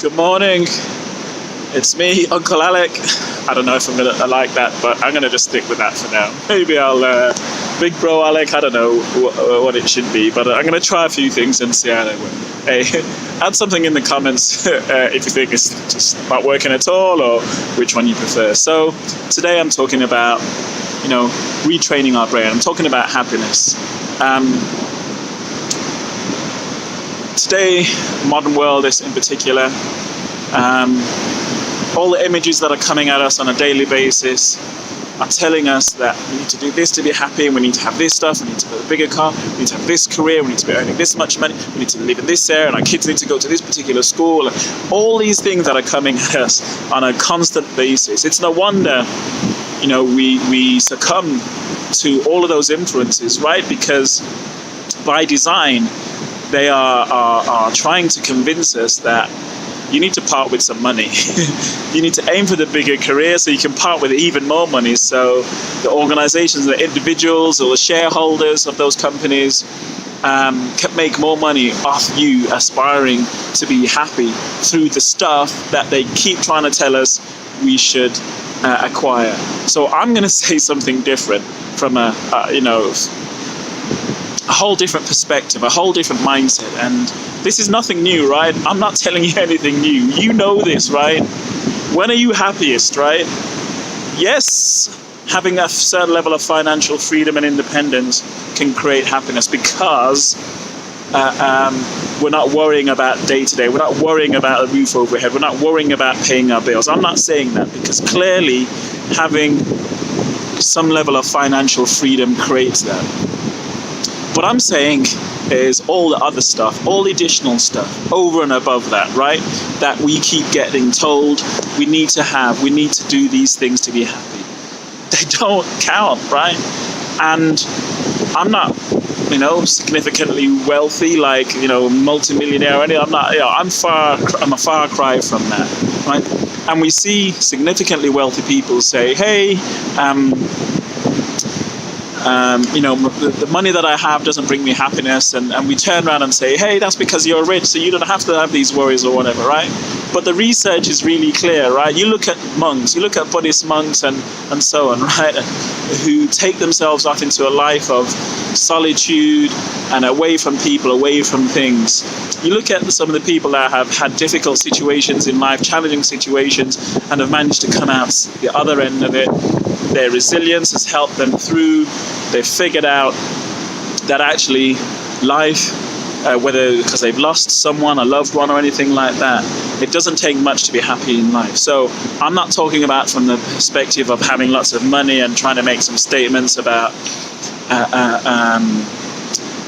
Good morning. It's me, Uncle Alec. I don't know if I'm gonna like that, but I'm gonna just stick with that for now. Maybe I'll Big Bro Alec. I don't know what it should be, but I'm gonna try a few things and see how they work. Hey, add something in the comments if you think it's just not working at all, or which one you prefer. So today I'm talking about, retraining our brain. I'm talking about happiness. Today, modern world is in particular, all the images that are coming at us on a daily basis are telling us that we need to do this to be happy, and we need to have this stuff, we need to build a bigger car, we need to have this career, we need to be earning this much money, we need to live in this area, and our kids need to go to this particular school. All these things that are coming at us on a constant basis. It's no wonder, we succumb to all of those influences, right? Because by design, they are trying to convince us that you need to part with some money. You need to aim for the bigger career so you can part with even more money. So the organizations, the individuals or the shareholders of those companies can make more money off you aspiring to be happy through the stuff that they keep trying to tell us we should acquire. So I'm going to say something different from a whole different perspective, a whole different mindset. And this is nothing new, right? I'm not telling you anything new. You know this, right? When are you happiest, right? Yes, having a certain level of financial freedom and independence can create happiness because we're not worrying about day-to-day. We're not worrying about a roof overhead. We're not worrying about paying our bills. I'm not saying that, because clearly having some level of financial freedom creates that. What I'm saying is all the other stuff, all the additional stuff over and above that, right? That we keep getting told we need to do these things to be happy. They don't count, right? And I'm not, significantly wealthy, like, multimillionaire or anything. I'm not, I'm a far cry from that, right? And we see significantly wealthy people say, hey, the money that I have doesn't bring me happiness, and we turn around and say, hey, that's because you're rich, so you don't have to have these worries or whatever, right? But the research is really clear, right? You look at monks, you look at Buddhist monks and so on, right, who take themselves off into a life of solitude and away from people, away from things. You look at some of the people that have had difficult situations in life, challenging situations, and have managed to come out the other end of it. Their resilience has helped them through. They've figured out that actually life, whether because they've lost someone, a loved one, or anything like that, it doesn't take much to be happy in life. So I'm not talking about from the perspective of having lots of money and trying to make some statements about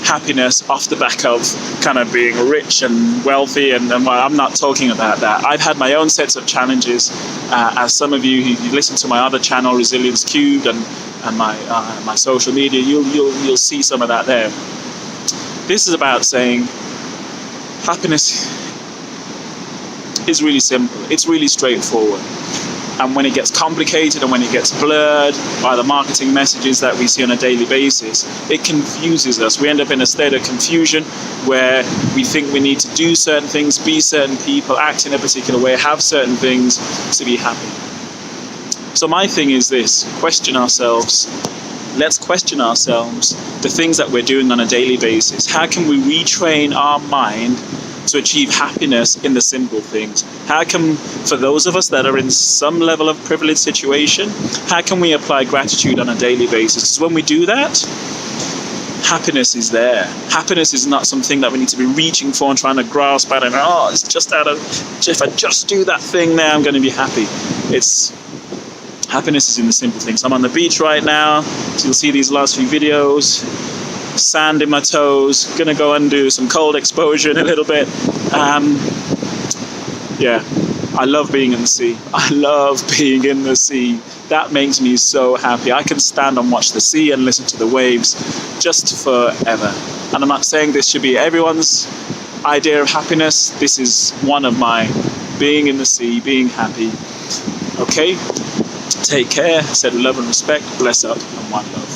happiness off the back of kind of being rich and wealthy, and I'm not talking about that. I've had my own sets of challenges, as some of you who listen to my other channel, Resilience Cubed, and my social media, you'll see some of that there. This is about saying happiness is really simple. It's really straightforward. And when it gets complicated and when it gets blurred by the marketing messages that we see on a daily basis, it confuses us. We end up in a state of confusion where we think we need to do certain things, be certain people, act in a particular way, have certain things to be happy. So my thing is this: question ourselves. Let's question ourselves, the things that we're doing on a daily basis. How can we retrain our mind to achieve happiness in the simple things? How can, for those of us that are in some level of privileged situation, how can we apply gratitude on a daily basis? Because when we do that, happiness is there. Happiness is not something that we need to be reaching for and trying to grasp at, and it's just if I just do that thing now, I'm going to be happy. Happiness is in the simple things. I'm on the beach right now, so you'll see these last few videos. Sand in my toes, gonna go and do some cold exposure in a little bit. I love being in the sea. I love being in the sea. That makes me so happy. I can stand and watch the sea and listen to the waves just forever. And I'm not saying this should be everyone's idea of happiness. This is one of my being in the sea, being happy. Okay, take care, said love and respect, bless up, and one love.